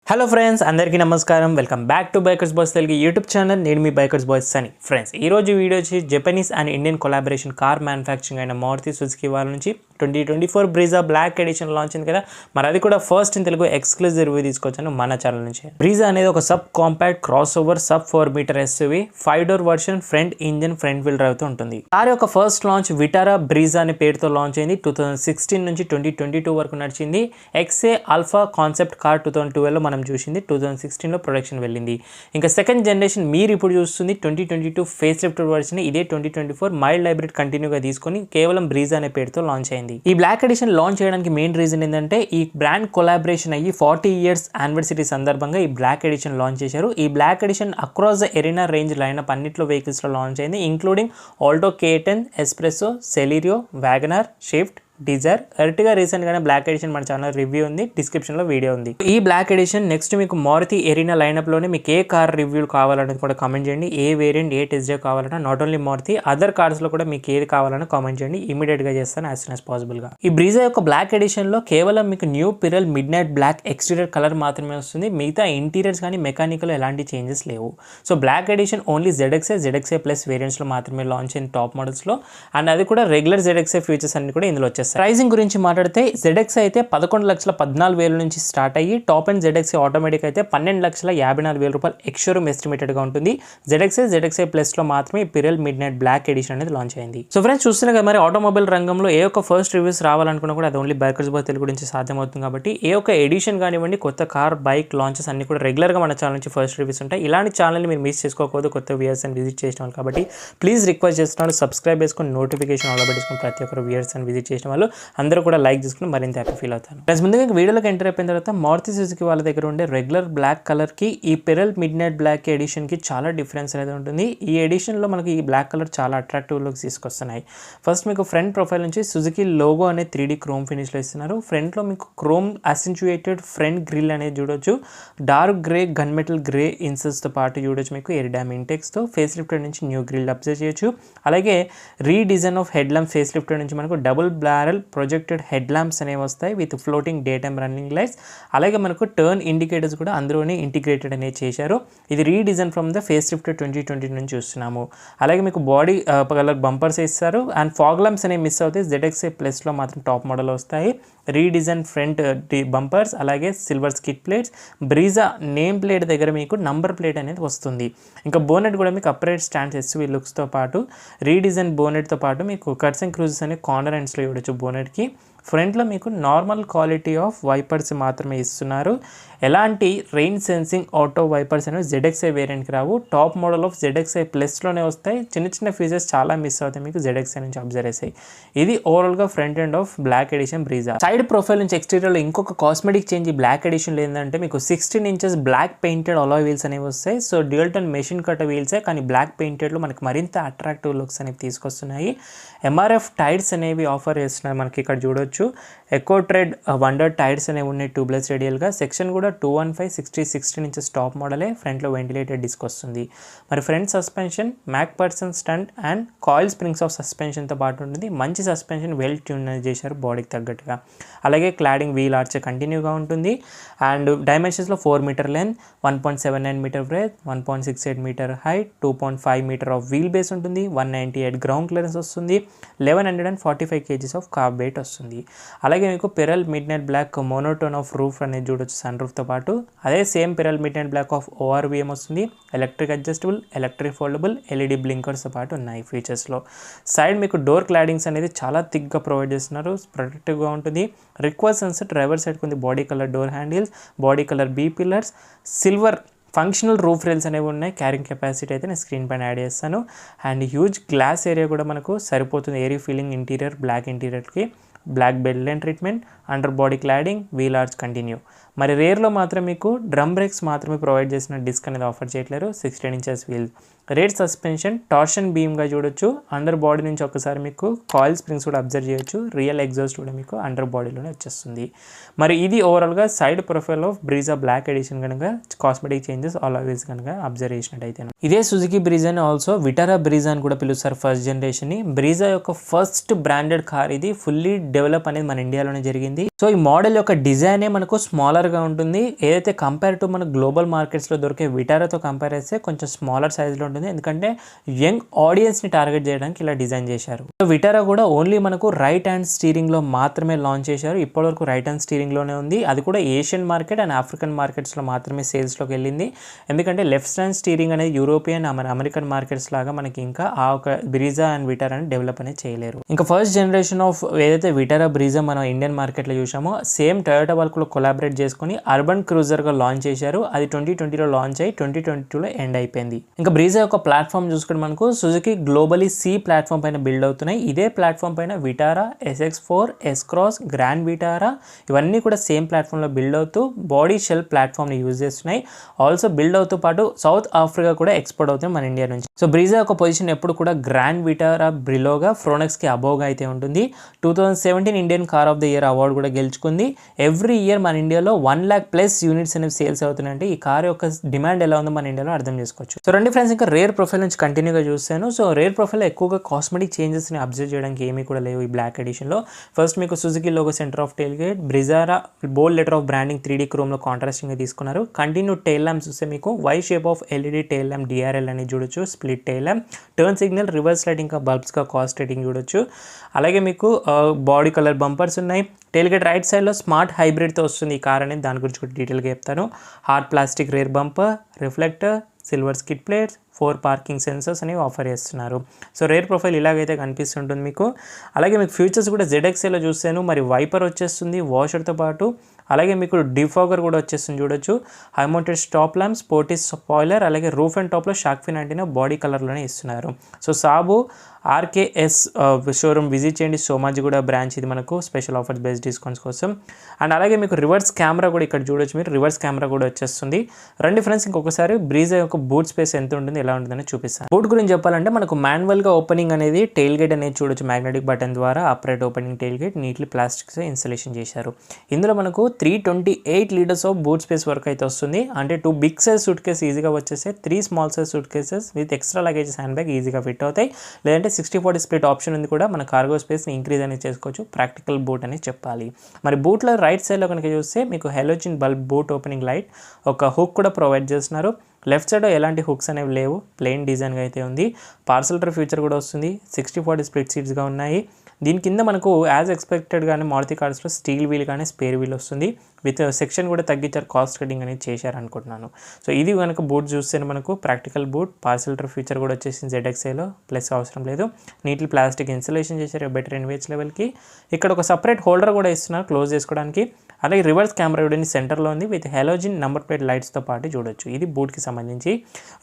Hello friends, అందరికీ నమస్కారం. Welcome back to bikers boys Telugu YouTube channel. నేను మీ బైకర్స్ బాయ్స్ సని. ఫ్రెండ్స్, ఈరోజు వీడియో వచ్చి Japanese and Indian collaboration car manufacturing అయిన మారుతి సుజుకి వాళ్ళ నుంచి 2024 బ్రీజా బ్లాక్ ఎడిషన్ లాంచ్ అయింది కదా. మరి అది కూడా first in Telugu exclusive review తీసుకొచ్చాను మన ఛానల్ నుంచి. బ్రీజా అనేది ఒక subcompact crossover sub 4 metre SUV 5 door version, front engine front wheel drive తో ఉంటుంది. కార్ యొక్క ఫస్ట్ లాంచ్ విటారా బ్రీజా అనే పేరుతో లాంచ్ అయింది. 2016 నుంచి 2022 వరకు నడిచింది. ఎక్సే ఆల్ఫా కాన్సెప్ట్ కార్ 2012 మనం చూసింది. 2016 లో ప్రొడక్షన్ వెళ్ళింది. ఇంకా సెకండ్ జనరేషన్ మీరు ఇప్పుడు చూస్తుంది 2022 ఫేస్ లిఫ్టెడ్ వర్షన్. ఇదే 2024 మైల్డ్ హైబ్రిడ్ కంటిన్యూగా తీసుకొని కేవలం బ్రీజా అనే పేరుతో లాంచ్ అయింది. ఈ బ్లాక్ ఎడిషన్ లాంచ్ చేయడానికి మెయిన్ రీజన్ ఏంటంటే ఈ బ్రాండ్ కొలాబరేషన్ అయ్యి 40 ఇయర్స్ యానివర్సరీ సందర్భంగా ఈ బ్లాక్ ఎడిషన్ లాంచ్ చేశారు. ఈ black edition across the Arena range lineup అన్నిట్లో వెహికల్స్ లో లాంచ్ అయింది, including Alto K10, Spresso, Celerio, WagonR, Swift, Dzire, Ertiga. Recent గానే బ్లాక్ ఎడిషన్ మన ఛానల్ రివ్యూ ఉంది, డిస్క్రిప్షన్ లో వీడియో ఉంది. ఈ బ్లాక్ ఎడిషన్ నెక్స్ట్ మీకు మారుతి ఎరీనా లైనప్ లోనే మీకు ఏ కార్ రివ్యూ కావాలనేది కూడా కామెంట్ చేయండి. ఏ వేరియంట్, ఏ టెస్ట్ డ్రైవ్ కావాలన్నా, not only Maruti other cars లో కూడా మీకు ఏది కావాలన్నా కామెంట్ చేయండి. ఇమీడియట్ గా చేస్తాను యాజ్ సూన్ యాజ్ పాసిబుల్ గా. ఈ బ్రీజా యొక్క బ్లాక్ ఎడిషన్ లో కేవలం మీకు new pearl midnight black exterior colour మాత్రమే వస్తుంది. మిగతా ఇంటీరియర్స్ కానీ మెకానికల్ ఎలాంటి చేంజెస్ లేవు. So black edition only ZXA plus variants లో మాత్రమే లాంచ్ అయింది టాప్ మోడల్స్ లో. అండ్ అది కూడా రెగ్యులర్ ZXA ఫీచర్స్ అన్ని కూడా ఇందులో వచ్చేస్తాయి. ప్రైసింగ్ గురించి మాట్లాడితే ZXA అయితే 11,14,000 నుంచి స్టార్ట్ అయ్యి టాప్ అండ్ ZXA ఆటోమేటిక్ అయితే 12,54,000 రూపాయలు ఎక్స్షోరూమ్ ఎస్టిమేటెడ్ గా ఉంటుంది. ZXA ప్లస్ లో మాత్రమే పిరల్ మిడ్ నైట్ బ్లాక్ ఎడిషన్ అనేది లాంచ్ అయింది. సో ఫ్రెండ్స్, చూస్తున్నా కదా మరి ఆటోమొబైల్ రంగంలో ఏ ఒక్క ఫస్ట్ రివ్యూస్ రావాలనుకున్నా కూడా అది ఓన్లీ బైకర్స్ బాయ్ తెలుగు గురించి సాధ్యమవుతుంది. కాబట్టి ఏ ఒక్క ఎడిషన్ కానివ్వండి, కొత్త కార్ బైక్ లాంచెస్ అన్ని కూడా రెగ్యులర్ గా మన ఛానల్ నుంచి ఫస్ట్ రివ్యూస్ ఉంటాయి. ఇలాంటి ఛానల్ మీరు మిస్ చేసుకోకూడదు కొత్త వ్యూయర్స్ అని విజిట్ చేసిన వాళ్ళు. కాబట్టి ప్లీజ్ రిక్వెస్ట్ చేస్తున్నాను, సబ్స్క్రైబ్ చేసుకుని నోటిఫికేషన్ ఆల్ పెట్టుకుని ప్రతి ఒక్కరు వ్యూయర్స్ అని విజిట్ చేసిన వాళ్ళు అందరూ కూడా లైక్ చేసుకుని మరింత హ్యాపీ ఫీల్ అవుతాను. ప్లస్ ముందుగా వీడియోలోకి ఎంటర్ అయిపోయిన తర్వాత మారుతి సుజుకి వాళ్ళ దగ్గర ఉండే రెగ్యులర్ బ్లాక్ కలర్ కి ఈ పిరల్ మిడ్ నైట్ బ్లాక్ ఎడిషన్ కి చాలా డిఫరెన్స్ అనేది ఉంటుంది. ఈ ఎడిషన్ లో మనకి ఈ బ్లాక్ కలర్ చాలా అట్రాక్టివ్ లుక్స్ తీసుకొస్తున్నాయి. ఫస్ట్ మీకు ఫ్రంట్ ప్రొఫైల్ నుంచి సుజుకి లోగో అనే 3D క్రోమ్ ఫినిష్ లో ఇస్తున్నారు. ఫ్రంట్ లో మీకు క్రోమ్ అసెంచుయేటెడ్ ఫ్రంట్ గ్రిల్ అనేది చూడొచ్చు. Dark grey gun metal grey ఇన్సెస్ తో పాటు చూడొచ్చు. మీకు ఎయిర్ డ్యామ్ ఇంటెక్స్ తో ఫేస్ లిఫ్టెడ్ నుంచి న్యూ గ్రిల్ అబ్జర్వ్ చేయొచ్చు. అలాగే redesign of head lamp face lifted నుంచి మనకు double barrel projected head lamps అనేవి వస్తాయి with floating day time running lights. అలాగే మనకు టర్న్ ఇండికేటర్స్ కూడా అందులోనే ఇంటిగ్రేటెడ్ అనేది చేశారు. ఇది redesign from the face lift 2020 నుంచి చూస్తున్నాము. అలాగే మీకు బాడీ కలర్ బంపర్స్ ఇస్తారు. అండ్ ఫాగ్ ల్యాంప్స్ అనేవి మిస్ అవుతాయి. ZXA ప్లస్ లో మాత్రం టాప్ మోడల్ వస్తాయి. రీడిజైన్ ఫ్రంట్ బంపర్స్, అలాగే silver skid plates. Brezza name plate దగ్గర మీకు నంబర్ ప్లేట్ అనేది వస్తుంది. ఇంకా బోనెట్ కూడా మీకు అప్రైట్ స్టాండ్స్ SUV లుక్స్ తో పాటు రీడిజైన్ బోనెట్ తో పాటు మీకు కట్స్ అండ్ క్రూజెస్ అనే కార్నర్ ఎండ్స్ లో చూడొచ్చు. బోనెట్ కి ఫ్రంట్లో మీకు నార్మల్ క్వాలిటీ ఆఫ్ వైపర్స్ మాత్రమే ఇస్తున్నారు. ఎలాంటి రెయిన్ సెన్సింగ్ ఆటో వైపర్స్ అనేవి ZXA వేరియంట్కి రావు. టాప్ మోడల్ ఆఫ్ ZXA ప్లస్లోనే వస్తాయి. చిన్న చిన్న ఫీచర్స్ చాలా మిస్ అవుతాయి మీకు ZXA నుంచి అబ్జర్వ్ చేసాయి. ఇది ఓవరాల్గా front end of black edition Brezza. Side profile నుంచి ఎక్స్టీరియర్లో ఇంకొక కాస్మెటిక్ చేంజ్ ఈ బ్లాక్ ఎడిషన్లో ఏంటంటే మీకు 16 inches black painted alloy wheels అనేవి వస్తాయి. So dual tone machine cut వీల్సే, కానీ బ్లాక్ పెయింటెడ్లో మనకి మరింత అట్రాక్టివ్ లుక్స్ అనేవి తీసుకొస్తున్నాయి. MRF టైర్స్ అనేవి ఆఫర్ చేస్తున్నారు. మనకి ఇక్కడ చూడొచ్చు ఎకో ట్రెడ్ వండర్ టైర్స్ అనేవి ఉన్నాయి ట్యూబ్లెస్ రేడియల్గా. సెక్షన్ కూడా 215 16 ఇంచెస్ టాప్ మోడలే. ఫ్రంట్లో వెంటిలేటెడ్ డిస్క్ వస్తుంది. మరి front suspension MacPherson strut and coil springs of సస్పెన్షన్తో పాటు ఉంటుంది. మంచి సస్పెన్షన్ వెల్ ట్యూన్ చేశారు బాడీకి తగ్గట్టుగా. అలాగే క్లాడింగ్ వీల్ ఆర్చ్ కంటిన్యూగా ఉంటుంది. అండ్ డైమెన్షన్స్లో 4 metre length, 1.79 metre breadth, 1.68 metre height, 2.5 metre of wheel base ఉంటుంది. 198 గ్రౌండ్ క్లియరెన్స్ వస్తుంది. 1145 kgs ఆఫ్ కార్బ్ వెయిట్ వస్తుంది. అలాగే మీకు pearl midnight black monotone of roof అనేది చూడొచ్చు సన్ రూఫ్తో పాటు. అదే same pearl midnight black of ORVM వస్తుంది. Electric adjustable, electric foldable, LED బ్లింకర్స్తో పాటు ఉన్నాయి ఫీచర్స్లో. సైడ్ మీకు డోర్ క్లాడింగ్స్ అనేది చాలా థిక్గా ప్రొవైడ్ చేస్తున్నారు. ప్రొటెక్టివ్గా ఉంటుంది. రిక్వెస్ట్ సెన్సర్ డ్రైవర్ సైడ్ ఉంది. Body colour door handles, body colour B pillars, silver functional roof rails అనేవి ఉన్నాయి. క్యారింగ్ కెపాసిటీ అయితే నేను స్క్రీన్ పైన యాడ్ చేస్తాను. అండ్ హ్యూజ్ గ్లాస్ ఏరియా కూడా మనకు సరిపోతుంది. ఏరీ ఫీలింగ్ ఇంటీరియర్ బ్లాక్ ఇంటీరియర్కి. Black bed line treatment, under body cladding, wheel arch continue. మరి రేర్లో మాత్రం మీకు డ్రమ్ బ్రేక్స్ మాత్రమే ప్రొవైడ్ చేసిన డిస్క్ అనేది ఆఫర్ చేయట్లేరు. 16 inches wheel. Rear suspension torsion బీమ్గా చూడొచ్చు. అండర్ బాడీ నుంచి ఒకసారి మీకు కాయిల్ స్ప్రింగ్స్ కూడా అబ్జర్వ్ చేయొచ్చు. రియల్ ఎగ్జాస్ట్ కూడా మీకు అండర్ బాడీలోనే వచ్చేస్తుంది. మరి ఇది ఓవరాల్గా side profile of Brezza black edition కనుక కాస్మెటిక్ చేంజెస్ ఆల్వేస్ కనుక అబ్జర్వ్ చేసినట్టయితే. ఇదే సుజుకి బ్రీజాని ఆల్సో విటారా బ్రీజా అని కూడా పిలుస్తారు ఫస్ట్ జనరేషన్ని. బ్రీజా యొక్క ఫస్ట్ బ్రాండెడ్ కార్ ఇది. ఫుల్లీ డెవలప్ అనేది మన ఇండియాలోనే జరిగింది. సో ఈ మోడల్ యొక్క డిజైనే మనకు స్మాలర్ స్మాలర్గా ఉంటుంది. ఏదైతే కంపేర్ టు మన గ్లోబల్ మార్కెట్స్లో దొరికే విటారాతో కంపేర్ చేస్తే కొంచెం స్మాలర్ సైజ్లో ఉంటుంది. ఎందుకంటే యంగ్ ఆడియన్స్ని టార్గెట్ చేయడానికి ఇలా డిజైన్ చేశారు. సో విటారా కూడా ఓన్లీ మనకు రైట్ హ్యాండ్ స్టీరింగ్లో మాత్రమే లాంచ్ చేశారు. ఇప్పటివరకు రైట్ హ్యాండ్ స్టీరింగ్లోనే ఉంది. అది కూడా ఏషియన్ మార్కెట్ అండ్ ఆఫ్రికన్ మార్కెట్స్లో మాత్రమే సేల్స్లోకి వెళ్ళింది. ఎందుకంటే లెఫ్ట్ హ్యాండ్ స్టీరింగ్ అనేది యూరోపియన్ అమెరికన్ మార్కెట్స్ లాగా మనకి ఇంకా ఆ ఒక బ్రీజా అండ్ విటారా అని డెవలప్ అనేది చేయలేరు. ఇంకా ఫస్ట్ జనరేషన్ ఆఫ్ ఏదైతే విటారా బ్రీజా మనం ఇండియన్ మార్కెట్లో చూసామో సేమ్ టొయోటా వాళ్ళకు కొలాబరేట్ చేసుకుని అర్బన్ క్రూజర్గా లాంచ్ చేశారు. అది 2020లో లాంచ్ అయ్యి 2022లో ఎండ్ అయిపోయింది. ఇంకా బ్రీజా యొక్క ప్లాట్ఫామ్ చూసుకుంటే మనకు సుజుకి గ్లోబలీ సి ప్లాట్ఫామ్ పైన బిల్డ్ అవుతున్నాయి. ఇదే ప్లాట్ఫామ్ పైన Vitara, SX4, S-Cross, grand Vitara ఇవన్నీ కూడా సేమ్ ప్లాట్ఫామ్లో బిల్డ్ అవుతూ బాడీ షెల్ ప్లాట్ఫామ్ని యూజ్ చేస్తున్నాయి. ఆల్సో బిల్డ్ అవుతూ పాటు సౌత్ ఆఫ్రికా కూడా ఎక్స్పోర్ట్ అవుతుంది మన ఇండియా నుంచి. సో బ్రీజా యొక్క పొజిషన్ ఎప్పుడు కూడా గ్రాండ్ విటారా బ్రిలోగా ఫ్రోనెక్స్కి అబోవ్గా అయితే ఉంటుంది. 2017 Indian car of the year award కూడా గెలుచుకుంది. ఎవ్రీ ఇయర్ మన ఇండియాలో 1 lakh ప్లస్ యూనిట్స్ అనేవి సేల్స్ అవుతున్నాయంటే ఈ కార్ యొక్క డిమాండ్ ఎలా ఉందో మన ఇండియాలో అర్థం చేసుకోవచ్చు. సో రండి ఫ్రెండ్స్, ఇంకా రేర్ ప్రొఫైల్ నుంచి కంటిన్యూగా చూస్తాను. సో రేర్ ప్రొఫైల్ ఎక్కువగా కాస్మెటిక్ చేంజెస్ని అబ్జర్వ్ చేయడానికి ఏమీ కూడా లేవు ఈ బ్లాక్ ఎడిషన్లో. ఫస్ట్ మీకు Suzuki logo centre of tail gate, బ్రిజారా bold letter of branding 3D క్రోమ్లో కాంట్రాస్టింగ్గా తీసుకున్నారు. కంటిన్యూ టెయిల్ ల్యాంప్ చూస్తే మీకు Y shape of LED tail lamp DRL అనేది చూడొచ్చు. Split tail lamp, turn signal, reverse light, ఇంకా బల్బ్స్గా కాస్ట్ రేటింగ్ చూడొచ్చు. అలాగే మీకు బాడీ కలర్ బంపర్స్ ఉన్నాయి. టెయిల్ గేట్ రైట్ సైడ్లో స్మార్ట్ హైబ్రిడ్తో వస్తుంది ఈ కార్ అనేది, దాని గురించి కూడా డీటెయిల్గా చెప్తాను. Hard plastic rare bumper, reflector, silver skid plates, 4 parking sensors అనేవి ఆఫర్ చేస్తున్నారు. సో రేర్ ప్రొఫైల్ ఇలాగైతే కనిపిస్తుంటుంది మీకు. అలాగే మీకు ఫీచర్స్ కూడా ZXలో చూసాను. మరి వైపర్ వచ్చేస్తుంది వాషర్తో పాటు. అలాగే మీకు డిఫాగర్ కూడా వచ్చేస్తుంది చూడొచ్చు. High mounted stop lamp, sporty spoiler, అలాగే రూఫ్ అండ్ టాప్లో షార్క్ ఫిన్ యాంటీనా బాడీ కలర్లోనే ఇస్తున్నారు. So Saboo RKS showroom visit చేయండి. సోమాజిగూడ బ్రాంచ్ ఇది మనకు స్పెషల్ ఆఫర్స్ బేస్డ్ డిస్కౌంట్స్ కోసం. అండ్ అలాగే మీకు రివర్స్ కెమెరా కూడా ఇక్కడ చూడొచ్చు. మీరు రివర్స్ కెమెరా కూడా వచ్చేస్తుంది. రండి ఫ్రెండ్స్, ఇంకొకసారి బ్రీజా యొక్క బూట్ స్పేస్ ఎంత ఉంటుంది, ఎలా ఉంటుందని చూపిస్తాను. బూట్ గురించి చెప్పాలంటే మనకు మాన్యువల్గా ఓపెనింగ్ అనేది టెయిల్ గేట్ అనేది చూడొచ్చు. మ్యాగ్నెటిక్ బటన్ ద్వారా upright opening tail gate neatly plastics installation చేశారు. ఇందులో మనకు 328 litres of boot space work అయితే వస్తుంది. అంటే 2 బిగ్ సైజ్ సూట్ కేస్ ఈజీగా వచ్చేస్తే 3 small size suit cases with extra luggages hand bag ఈజీగా ఫిట్ అవుతాయి. లేదంటే 60-40 స్ప్లిట్ ఆప్షన్ ఉంది కూడా, మన కార్గో స్పేస్ని ఇంక్రీజ్ అనేది చేసుకోవచ్చు. ప్రాక్టికల్ బూట్ అని చెప్పాలి. మరి బూట్లో రైట్ సైడ్లో కనుక చూస్తే మీకు halogen bulb boot opening light, ఒక హుక్ కూడా ప్రొవైడ్ చేస్తున్నారు. లెఫ్ట్ సైడ్ ఎలాంటి హుక్స్ అనేవి లేవు, ప్లెయిన్ డిజైన్గా అయితే ఉంది. పార్సల్ ఫీచర్ కూడా వస్తుంది. 60-40 స్ప్లిట్ సీట్స్గా ఉన్నాయి. దీని కింద మనకు యాజ్ ఎక్స్పెక్టెడ్గానే మారుతి కార్స్లో స్టీల్ వీల్ కానీ స్పేర్ వీల్ వస్తుంది. విత్ సెక్షన్ కూడా తగ్గించారు, కాస్ట్ కటింగ్ అనేది చేశారు అనుకుంటున్నాను. సో ఇది కనుక బూట్ చూస్తే మనకు ప్రాక్టికల్ బూట్, పార్సల్ ఫీచర్ కూడా వచ్చేసింది ZXలో, ప్లస్ అవసరం లేదు. నీట్లీ ప్లాస్టిక్ ఇన్సులేషన్ చేశారు బెటర్ NVH లెవెల్కి. ఇక్కడ ఒక సపరేట్ హోల్డర్ కూడా ఇస్తున్నారు క్లోజ్ చేసుకోవడానికి. అలాగే రివర్స్ కెమెరా కూడా సెంటర్లో ఉంది విత్ హెలోజిన్ నెంబర్ ప్లేట్ లైట్స్తో పాటు చూడొచ్చు. ఇది బూట్కి సంబంధించి.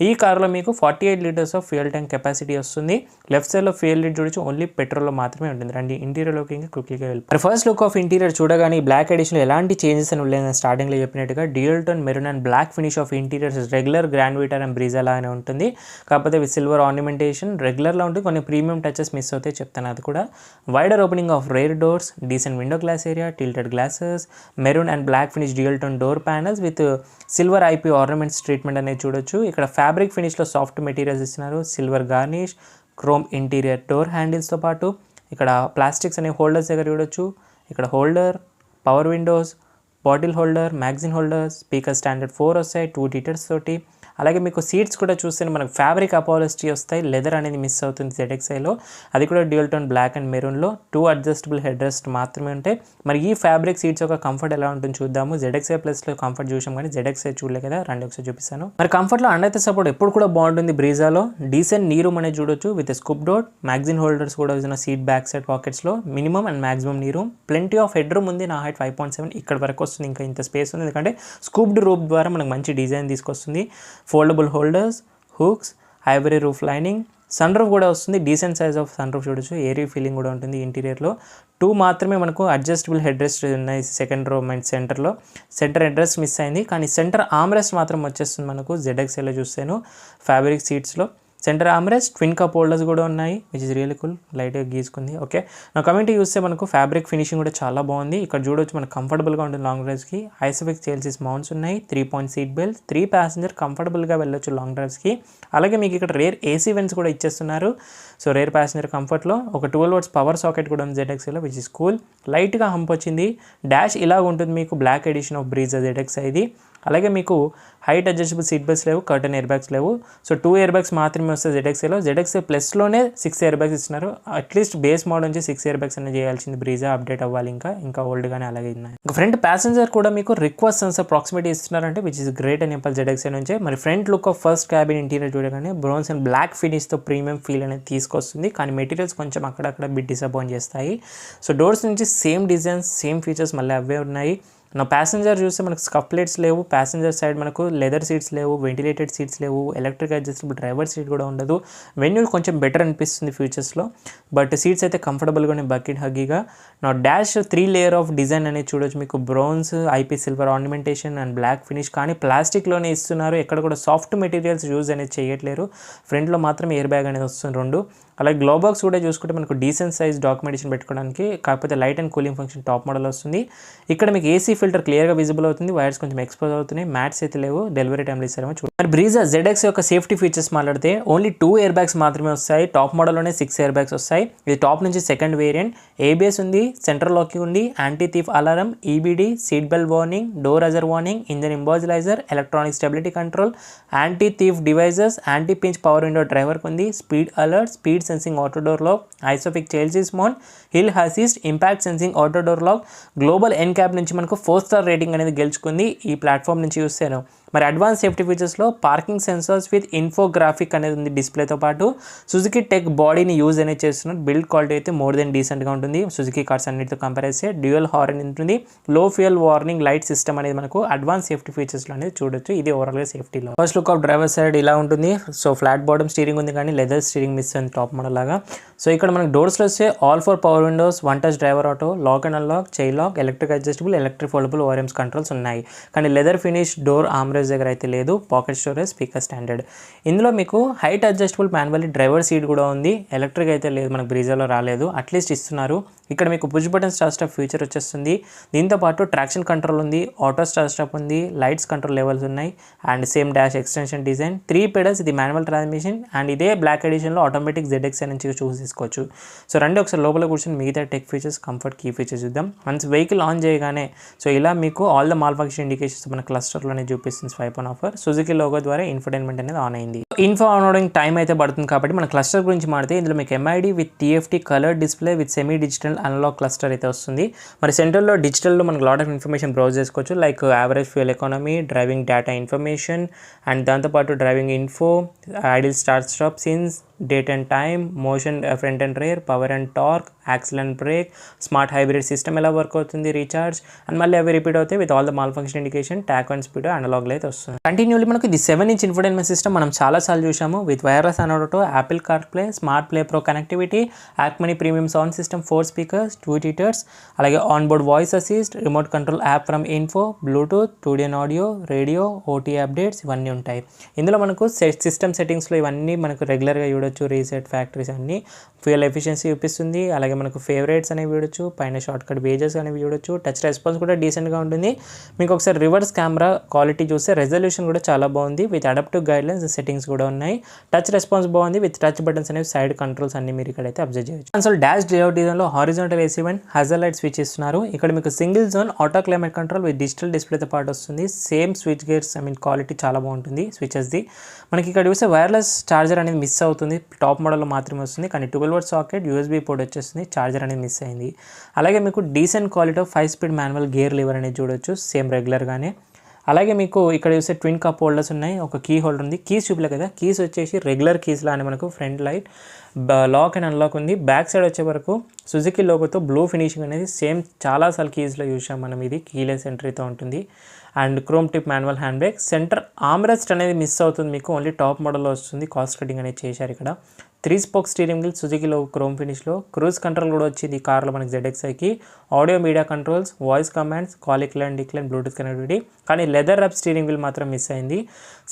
ఈ కార్లో మీకు 48 litres of fuel tank capacity వస్తుంది. లెఫ్ట్ సైడ్లో ఫ్యూయల్ లీడ్ చూడొచ్చు, ఓన్లీ పెట్రోల్లో మాత్రమే ఉంటుంది. రండి ఇంటీరియర్లోకి ఇంకా క్విక్గా వెళ్ళి ఫస్ట్ లుక్ ఆఫ్ ఇంటీరియర్ చూడగానే బ్లాక్ ఎడిషన్లో ఎలాంటి చేంజెస్ అని లేదు. స్టార్టింగ్లో చెప్పినట్టుగా dual tone maroon and black finish of interiors regular Grand Vitara and Brezza లాగానే ఉంటుంది. కాకపోతే విత్ సిల్వర్ ఆర్నమెంటేషన్ రెగ్యులర్లో ఉంటుంది. కొన్ని ప్రీమియం టచెస్ మిస్ అవుతాయి, చెప్తాను అది కూడా. Wider opening of rear doors, decent window glass area, tilted glasses, maroon and black finish dual tone door panels with silver IP ornaments treatment అనేది చూడొచ్చు. ఇక్కడ ఫ్యాబ్రిక్ ఫినిష్లో సాఫ్ట్ మెటీరియల్స్ ఇస్తున్నారు. Silver garnish, chrome interior door హ్యాండిల్స్తో పాటు ఇక్కడ plastics అనే holders దగ్గర చూడొచ్చు. ఇక్కడ holder, power windows, bottle holder, magazine holder, speaker standard 4 వస్తాయి 2 టీటర్స్ తోటి. అలాగే మీకు సీట్స్ కూడా చూస్తే మనకు ఫ్యాబ్రిక్ అపాలిస్ట్రీ వస్తాయి. లెదర్ అనేది మిస్ అవుతుంది ZXలో. అది కూడా డ్యూయల్ టోన్ బ్లాక్ అండ్ మెరూన్లో. 2 అడ్జస్టబుల్ హెడ్ రెస్ట్ మాత్రమే ఉంటాయి. మరి ఈ ఫ్యాబ్రిక్ సీట్స్ యొక్క కంఫర్ట్ ఎలా ఉంటుంది చూద్దాము. ZXi ప్లస్లో కంఫర్ట్ చూసాం కానీ ZXi చూడలే కదా, రండి ఒకసారి చూపిస్తాను. మరి కంఫర్ట్లో అండర్ సపోర్ట్ ఎప్పుడు కూడా బాగుంటుంది బ్రీజాలో. డీసెంట్ నీ రూమ్ అనేది చూడొచ్చు with scoop door, magazine holders కూడా ఉన్న సీట్ బ్యాక్ సైడ్ పాకెట్స్లో. Minimum and maximum knee room. Plenty of head room ఉంది. నా హైట్ 5.7 ఇక్కడ వరకు వస్తుంది. ఇంకా ఇంత స్పేస్ ఉంది ఎందుకంటే స్కూప్డ్ రూప్ ద్వారా మనకు మంచి డిజైన్ తీసుకొస్తుంది. Foldable holders, hooks, ivory roof lining, sun roof కూడా వస్తుంది. Decent size of sun roof చూడొచ్చు. ఏరీ ఫీలింగ్ కూడా ఉంటుంది ఇంటీరియర్లో. 2 మాత్రమే మనకు అడ్జస్టబుల్ హెడ్ రెస్ట్ ఉన్నాయి సెకండ్ రో అండ్ సెంటర్లో. సెంటర్ హెడ్ రెస్ట్ మిస్ అయింది కానీ సెంటర్ ఆర్మ్ రెస్ట్ మాత్రం వచ్చేస్తుంది మనకు ZXలో చూస్తాను. ఫ్యాబ్రిక్ సీట్స్లో centre armrest, twin cup holders కూడా ఉన్నాయి, విచ్ ఇస్ రియల్లీ కూల్, లైట్గా గీసుకుంది. ఓకే, నా కమెంట్ చూస్తే మనకు ఫ్యాబ్రిక్ ఫినిషింగ్ కూడా చాలా బాగుంది. ఇక్కడ చూడొచ్చు మనకు కంఫర్టబుల్గా ఉంటుంది లాంగ్ డ్రైవ్స్కి. ఐసోఫిక్స్ చేల్సిస్ మౌంట్స్ ఉన్నాయి, 3-point సీట్ బెల్ట్, 3 ప్యాసింజర్ కంఫర్టబుల్గా వెళ్ళొచ్చు లాంగ్ డ్రైవ్స్కి. అలాగే మీకు ఇక్కడ రేర్ ఏసీ వెంట్స్ కూడా ఇచ్చేస్తున్నారు. సో రేర్ ప్యాసింజర్ కంఫర్ట్లో ఒక 12 volts పవర్ సాకెట్ కూడా ఉంది ZXలో, విచ్ ఇస్ కూల్. లైట్గా హంప్ వచ్చింది. డాష్ ఇలా ఉంటుంది మీకు, black edition of Brezza ZX ఇది. అలాగే మీకు హైట్ అడ్జస్టబుల్ సీట్ బెల్ట్స్ లేవు, కర్టన్ ఎయిర్ బ్యాగ్స్ లేవు. సో 2 ఎయిర్ బ్యాగ్స్ మాత్రమే వస్తాయి ZXలో. ZXA ప్లస్లోనే 6 ఎయిర్ బ్యాగ్స్ ఇస్తున్నారు. అట్లీస్ట్ బేస్ మోడల్ నుంచి 6 ఎయిర్ బ్యాగ్స్ అనేది చేయాల్సింది బ్రీజా, అప్డేట్ అవ్వాలి. ఇంకా ఓల్డ్గానే అలాగే ఉన్నాయి. ఇంకా ఫ్రంట్ ప్యాసింజర్ కూడా మీకు రిక్వెస్ట్ సెన్సర్ ప్రాక్సిమిటీ ఇస్తున్నారంటే, విచ్ ఇస్ గ్రేట్ అని చెప్పాలి ZXA నుంచి. మరి front look of first cabin interior చూడగానే బ్రౌన్స్ అండ్ బ్లాక్ ఫినిష్తో ప్రీమియం ఫీల్ అనేది తీసుకొస్తుంది. కానీ మెటీరియల్స్ కొంచెం అక్కడక్కడ బిట్ డిసప్పాయింట్ చేస్తాయి. సో డోర్స్ నుంచి సేమ్ డిజైన్స్, సేమ్ ఫీచర్స్ మళ్ళీ అవే ఉన్నాయి. నా ప్యాసింజర్ చూస్తే మనకు స్కఫ్ ప్లేట్స్ లేవు, ప్యాసింజర్ సైడ్ మనకు లెదర్ సీట్స్ లేవు, వెంటిలేటెడ్ సీట్స్ లేవు, ఎలక్ట్రిక్ అడ్జస్టబుల్ డ్రైవర్ సీట్ కూడా ఉండదు. వెన్యూ కొంచెం బెటర్ అనిపిస్తుంది ఫీచర్స్లో, బట్ సీట్స్ అయితే కంఫర్టబుల్గానే బకెట్ హగ్గీగా. నా డాష్ 3 లేయర్ ఆఫ్ డిజైన్ అనేది చూడొచ్చు మీకు, browns, IP silver ornamentation and black finish. కానీ ప్లాస్టిక్లోనే ఇస్తున్నారు, ఎక్కడ కూడా సాఫ్ట్ మెటీరియల్స్ యూజ్ అనేది చేయట్లేరు. ఫ్రంట్లో మాత్రం ఎయిర్ బ్యాగ్ అనేది వస్తుంది 2. అలాగే గ్లో బాక్స్ కూడా చూసుకుంటే మనకు డీసెంట్ సైజ్ డాక్యుమెంటేషన్ పెట్టుకోవడానికి, కాకపోతే light and cooling function top model వస్తుంది. ఇక్కడ మీకు ఏసీ ఫిల్టర్ క్లియర్గా విజిబుల్ అవుతుంది, వైర్స్ కొంచెం ఎక్స్పోజ్ అవుతున్నాయి, మ్యాట్స్ అయితే లేవు, డెలివరీ టైంలో ఇస్తారేమో చూడండి. మరి బ్రీజా ZX యొక్క సేఫ్టీ ఫీచర్స్ మాట్లాడితే ఓన్లీ 2 ఎయిర్ బ్యాగ్స్ మాత్రమే వస్తాయి. టాప్ మోడల్లోనే 6 ఎయిర్ బ్యాగ్స్ వస్తాయి. ఇది టాప్ నుంచి సెకండ్ వేరియంట్. ABS ఉంది, సెంట్రల్ లాకింగ్ ఉంది, anti theft alarm, EBD, seat belt warning, door hazard warning, engine immobiliser, electronic stability control, anti theft devices, anti pinch power window డ్రైవర్కి ఉంది, speed alert, speed sensing auto door lock, ISOFIX child's mount, hill assist, impact sensing auto door lock. Global NCAP నుంచి మనకు 4-star rating అనేది గెలుచుకుంది ఈ platform నుంచి చూస్తాను. మరి అడ్వాన్స్ సేఫ్టీ ఫీచర్స్లో పార్కింగ్ సెన్సార్స్ విత్ ఇన్ఫోగ్రాఫిక్ అనేది ఉంది డిస్ప్లేతో పాటు. సుజుకి టెక్ బాడీని యూజ్ అనేది చేస్తున్నారు. బిల్డ్ క్వాలిటీ అయితే మోర్ దెన్ డీసెంట్గా ఉంటుంది సుజుకి కార్స్ అన్నిటితో కంపేర్ చేస్తే. డ్యూయల్ హార్న్ ఉంటుంది, లో ఫ్యూయల్ వార్నింగ్ లైట్ సిస్టమ్ అనేది మనకు అడ్వాన్స్ సేఫ్టీ ఫీచర్స్లో అనేది చూడొచ్చు. ఇది ఓవరాల్గా సేఫ్టీలో. First look of driver side ఇలా ఉంటుంది. సో ఫ్లాట్ బాటమ్ స్టీరింగ్ ఉంది, కానీ లెదర్ స్టీరింగ్ మిస్ ఉంది టాప్ మోడల్ లాగా. సో ఇక్కడ మనకు డోర్స్లో వస్తే all 4 power windows, 1 touch driver auto, lock and unlock, chain lock, electric adjustable, electric foldable ORMs controls ఉన్నాయి. కానీ లెదర్ ఫినిష్ డోర్ ఆమ్రెస్ట్ దగ్గర అయితే లేదు. Pocket storage, speaker standard. ఇందులో మీకు height adjustable manually driver seat కూడా ఉంది. ఎలక్ట్రిక్ అయితే లేదు, మనకు బ్రీజాలో రాలేదు, అట్లీస్ట్ ఇస్తున్నారు. ఇక్కడ మీకు push button start stop feature వచ్చేస్తుంది. దీంతో పాటు ట్రాక్షన్ కంట్రోల్ ఉంది, ఆటో స్టార్ట్ స్టాప్ ఉంది, లైట్స్ కంట్రోల్ లెవెల్స్ ఉన్నాయి, and same dash extension design, 3 pedals. ఇది మాన్యువల్ ట్రాన్స్మిషన్, అండ్ ఇదే బ్లాక్ ఎడిషన్లో ఆటోమేటిక్ ZXA నుంచి చూసి తీసుకోవచ్చు. సో రండి ఒకసారి లోపల కూర్చొని మిగతా tech features, comfort, key features చూద్దాం. వన్స్ వెహికల్ ఆన్ చేయగానే సో ఇలా మీకు all the malfunction indications మన క్లస్టర్లోనే చూపిస్తుంది. Swipe on offer Suzuki logo ద్వారా ఇన్ఫోటైన్మెంట్ అనేది ఆన్ అయింది. ఇన్ఫో ఆన్ అవడానికి టైం అయితే పడుతుంది కాబట్టి మన క్లస్టర్ గురించి మాడితే ఇందులో మీకు MID with TFT colour display with semi digital analogue cluster అయితే వస్తుంది. మరి సెంటర్లో డిజిటల్లో మనకు లాట్ ఆఫ్ ఇన్ఫర్మేషన్ బ్రౌజ్ చేసుకోవచ్చు, like average fuel economy, driving data information, and దాంతోపాటు driving info, idle start stop scenes, date and time, motion front and rear, power and torque, accel and brake, smart hybrid system ఎలా work అవుతుంది, recharge, and మళ్ళీ అవి repeat అవుతాయి with all the malfunction indication, tax and speed అనలాగ్లో అయితే వస్తుంది. Continually మనకు ఇది 7-inch infotainment system మనం చాలాసార్లు చూసాము with wireless Android Auto, Apple CarPlay, smart play pro connectivity, Arkamys premium sound system, 4 speakers, 2 tweeters, అలాగే onboard voice assist, remote control app from info, Bluetooth, 2D audio, radio, OT updates ఇవన్నీ ఉంటాయి. ఇందులో మనకు system సెట్టింగ్స్లో ఇవన్నీ మనకు రెగ్యులర్గా చూడొచ్చు, రీసెట్ ఫ్యాక్టరీస్ అన్నీ, ఫ్యూయల్ ఎఫిషియన్సీ చూపిస్తుంది, అలాగే మనకు ఫేవరెట్స్ అనేవి చూడొచ్చు, పైన షార్ట్ కట్ పేజెస్ అనేవి చూడొచ్చు, టచ్ రెస్పాన్స్ కూడా డీసెంట్గా ఉంటుంది. మీకు ఒకసారి రివర్స్ కెమెరా క్వాలిటీ చూస్తే రెజల్యూషన్ కూడా చాలా బాగుంది విత్ అడాప్టివ్ గైడ్లైన్స్ సెట్టింగ్స్ కూడా ఉన్నాయి. టచ్ రెస్పాన్స్ బాగుంది విత్ టచ్ బటన్స్ అనేవి, సైడ్ కంట్రోల్స్ అన్ని మీరు ఇక్కడైతే అబ్జర్వ్ చేయొచ్చు. కన్సోల్ డాష్ లేఅవుట్ డిజైన్లో horizontal AC vent, hazard light switch ఇస్తున్నారు. ఇక్కడ మీకు single zone auto climate control with digital డిస్ప్లేతో పాటు వస్తుంది. సేమ్ స్విచ్ గేర్స్ క్వాలిటీ చాలా బాగుంటుంది స్విచెస్ది. మనకి ఇక్కడ చూస్తే వైర్లెస్ ఛార్జర్ అనేది మిస్ అవుతుంది, టాప్ మోడల్లో మాత్రమే వస్తుంది. కానీ 12 volt సాకెట్, USB పోర్ట్ వచ్చేస్తుంది, ఛార్జర్ అనేది మిస్ అయింది. అలాగే మీకు decent quality of 5-speed manual gear lever అనేది చూడొచ్చు సేమ్ రెగ్యులర్గానే. అలాగే మీకు ఇక్కడ చూస్తే ట్విన్ కప్ హోల్డర్స్ ఉన్నాయి, ఒక కీ హోల్డర్ ఉంది. కీస్ చూపలే కదా, కీస్ వచ్చేసి రెగ్యులర్ కీస్ లానే మనకు front light, lock and unlock ఉంది. బ్యాక్ సైడ్ వచ్చే వరకు సుజుకి లోగోతో బ్లూ ఫినిషింగ్ అనేది సేమ్ చాలాసార్లు కీస్లో చూసాం మనం. ఇది కీలెస్ ఎంట్రీతో ఉంటుంది. And chrome tip manual hand brake. Centre armrest అనేది మిస్ అవుతుంది మీకు, ఓన్లీ టాప్ మోడల్లో వస్తుంది. కాస్ట్ కటింగ్ అనేది చేశారు ఇక్కడ. 3 స్పోక్ స్టీరింగ్ వీల్ సుజుకిలో క్రోమ్ ఫినిష్లో. క్రూజ్ కంట్రోల్ కూడా వచ్చింది ఈ కార్లో మనకి ZXiకి. Audio media controls, voice commands, call incline decline, Bluetooth connectivity. కానీ లెదర్ ర్యాప్ స్టీరింగ్ వీల్ మాత్రం మిస్ అయింది.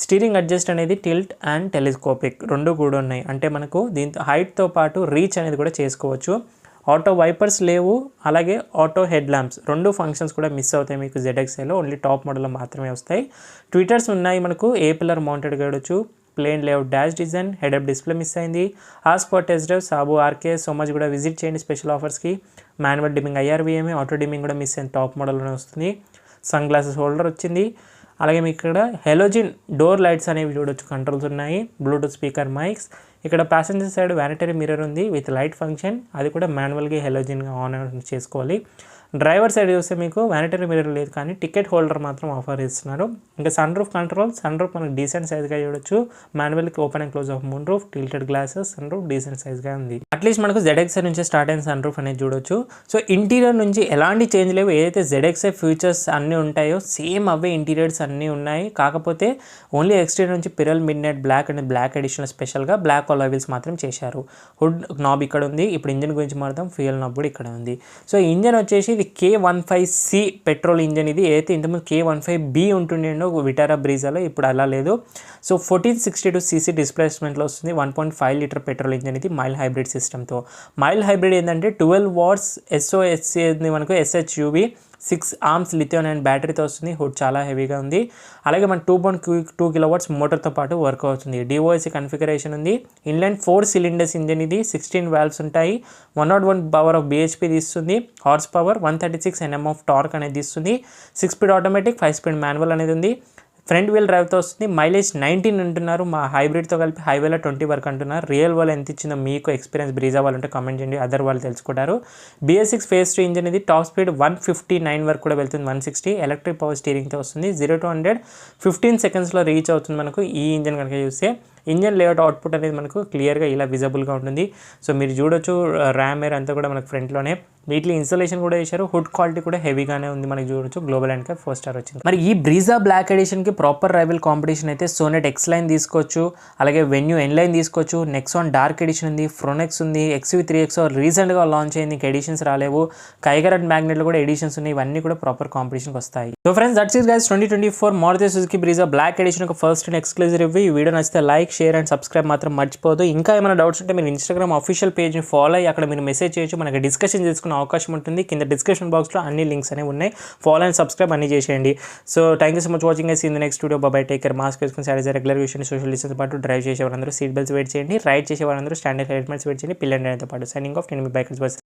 స్టీరింగ్ అడ్జస్ట్ అనేది టిల్ట్ అండ్ టెలిస్కోపిక్ రెండు కూడా ఉన్నాయి. అంటే మనకు దీంతో హైట్తో పాటు రీచ్ అనేది కూడా చేసుకోవచ్చు. ఆటో వైపర్స్ లేవు, అలాగే ఆటో హెడ్ ల్యాంప్స్ రెండు ఫంక్షన్స్ కూడా మిస్ అవుతాయి మీకు ZXiలో. ఓన్లీ టాప్ మోడల్లో మాత్రమే వస్తాయి. ట్విటర్స్ ఉన్నాయి మనకు, ఏ పిల్లర్ మౌంటెడ్ కావచ్చు. Plain layout dash design, head up display miss అయింది. As far test drive, Saboo R K so much కూడా విజిట్ చేయండి స్పెషల్ ఆఫర్స్కి. Manual dimming IRVMA, auto dimming కూడా మిస్ అయింది, టాప్ మోడల్లోనే వస్తుంది. సన్ గ్లాసెస్ హోల్డర్ వచ్చింది. అలాగే మీకు ఇక్కడ హెలోజిన్ డోర్ లైట్స్ అనేవి చూడొచ్చు, కంట్రోల్స్ ఉన్నాయి. Bluetooth speaker, mics. ఇక్కడ ప్యాసింజర్ సైడ్ వ్యానిటరీ మిర్రర్ ఉంది విత్ లైట్ ఫంక్షన్, అది కూడా మాన్యువల్గా హెలోజిన్గా ఆన్ చేసుకోవాలి. డ్రైవర్ సైడ్ చూస్తే మీకు వ్యానిటరీ మిర్రర్ లేదు, కానీ టికెట్ హోల్డర్ మాత్రం ఆఫర్ ఇస్తున్నారు. ఇంకా sun roof control, sun roof మనకు డీసెంట్ సైజ్గా చూడొచ్చు. మాన్యువల్కి open and close of moon roof, tilted glasses, sun roof decent సైజ్గా ఉంది. అట్లీస్ట్ మనకు ZXi నుంచి స్టార్ట్ అయిన సన్ రూఫ్ అనేది చూడొచ్చు. సో ఇంటీరియర్ నుంచి ఎలాంటి చేంజ్ లేవు, ఏదైతే ZXi ఫీచర్స్ అన్నీ ఉంటాయో సేమ్ అవే ఇంటీరియర్స్ అన్నీ ఉన్నాయి. కాకపోతే ఓన్లీ ఎక్స్టీరియర్ నుంచి pearl midnight black and black additional స్పెషల్గా బ్లాక్ అలాయ్ వీల్స్ మాత్రం చేశారు. హుడ్ నాబ్ ఇక్కడ ఉంది. ఇప్పుడు ఇంజన్ గురించి మాట్లాడదాం, ఫ్యూయల్ నాబ్ కూడా ఇక్కడ ఉంది. సో ఇంజన్ వచ్చేసి ఇది K15C పెట్రోల్ ఇంజన్. ఇది ఏదైతే ఇంతకుముందు K15B ఉంటుండేనో విటారా బ్రీజాలో, ఇప్పుడు అలా లేదు. సో 1462cc డిస్ప్లేస్మెంట్లో వస్తుంది. 1.5 లీటర్ పెట్రోల్ ఇంజన్ ఇది, మైల్డ్ హైబ్రిడ్ సిస్టమ్తో. మైల్డ్ హైబ్రిడ్ ఏంటంటే 12 వాట్స్ SOHC మనకు SHUV 6 ఆర్మ్స్ లిథియం అండ్ బ్యాటరీతో వస్తుంది. హుడ్ చాలా హెవీగా ఉంది. అలాగే మన 2.2 kW మోటార్తో పాటు వర్క్ అవుతుంది. DOIC కన్ఫిగరేషన్ ఉంది. ఇన్లైన్ 4 సిలిండర్స్ ఇంజన్ ఇది, 16 వాల్వ్స్ ఉంటాయి. 101 పవర్ ఆఫ్ BHP తీస్తుంది. Horse power 136 Nm of torque అనేది ఇస్తుంది. 6 స్పీడ్ ఆటోమేటిక్, 5 స్పీడ్ మాన్యువల్ అనేది ఉంది. ఫ్రంట్ వీల్ డ్రైవ్తో వస్తుంది. మైలేజ్ 19 అంటున్నారు, మా హైబ్రిడ్తో కలిపి హైవేలో 20 వరకు అంటున్నారు. రియల్ వాళ్ళు ఎంత ఇచ్చిందో మీకు ఎక్స్పీరియన్స్ బ్రీజా వాళ్ళు ఉంటే కామెంట్ చేయండి, అదర్ వాళ్ళు తెలుసుకుంటారు. BS6 ఫేజ్ 2 ఇంజన్ ఇది, టాప్ స్పీడ్ 159 వరకు కూడా వెళ్తుంది, 160. ఎలక్ట్రిక్ పవర్ స్టీరింగ్తో వస్తుంది. 0 to 100 15 సెకండ్స్లో రీచ్ అవుతుంది మనకు ఈ ఇంజన్ కనుక చూస్తే. ఇంజన్ లేఅవుట్ అవుట్పుట్ అనేది మనకు క్లియర్గా ఇలా విజిబుల్గా ఉంటుంది. సో మీరు చూడొచ్చు, ర్యామ్ ఎయిర్ అంతా కూడా మనకు ఫ్రంట్లోనే వీటిలో ఇన్స్టాలేషన్ కూడా చేశారు. హుడ్ క్వాలిటీ కూడా హెవీగానే ఉంది, మనకి చూడొచ్చు. గ్లోబల్ అండ్ 4 స్టార్ వచ్చింది. మరి ఈ బ్రీజా బ్లాక్ ఎడిషన్కి ప్రాపర్ రైవల్ కాంపిటీషన్ అయితే సోనెట్ X లైన్ తీసుకోవచ్చు, అలాగే వెన్యూ N లైన్ తీసుకోవచ్చు. నెక్సాన్ డార్క్ ఎడిషన్ ఉంది, ఫ్రోనెక్స్ ఉంది, XUV3X రీసెంట్గా లాంచ్ అయింది, ఇంకా ఎడిషన్స్ రాలేవు. కైగర్ అండ్ మ్యాగ్నెట్లో కూడా ఎడిషన్స్ ఉన్నాయి. ఇవన్నీ కూడా ప్రాపర్ కాంపిటీషన్కి వస్తాయి. So friends, that's it guys, 2024 Maruti Suzuki Brezza black edition ఒక ఫస్ట్ అండ్ ఎక్స్క్లూజివ్ రివ్యూ. ఈ వీడియో నచ్చితే లైక్, షేర్ అండ్ సబ్స్క్రైబ్ మాత్రం మర్చిపోదు. ఇంకా ఏమైనా డౌట్స్ ఉంటే మీరు ఇన్స్టాగ్రామ్ అఫీషియల్ పేజ్ని ఫాలో అయ్యి అక్కడ మీరు మెసేజ్ చేయొచ్చు, మనకి డిస్కషన్ చేసుకునే అవకాశం ఉంటుంది. కింద డిస్క్రిప్షన్ బాక్స్లో అన్ని లింక్స్ అనేవి ఉన్నాయి, ఫాలో అండ్ సబ్స్క్రైబ్ అన్ని చేసేయండి. So thank you so much watching. In the next video. Bye take care. Mask వేసుకుని శారీస్ రెగ్యులర్ విషయాన్ని సోషల్ డిస్టెన్స్ పాటు డ్రైవ్ చేసే వాళ్ళందరూ సీట్ బెల్ట్స్ వెయిట్ చేయండి, రైడ్ చేసే వాళ్ళందరూ స్టాండర్డ్ హెల్మెట్స్ వెయిట్ చేయండి, పిల్లలతో పాటు. సైనింగ్ ఆఫ్, నేను మీ బైకర్స్ బాయ్స్.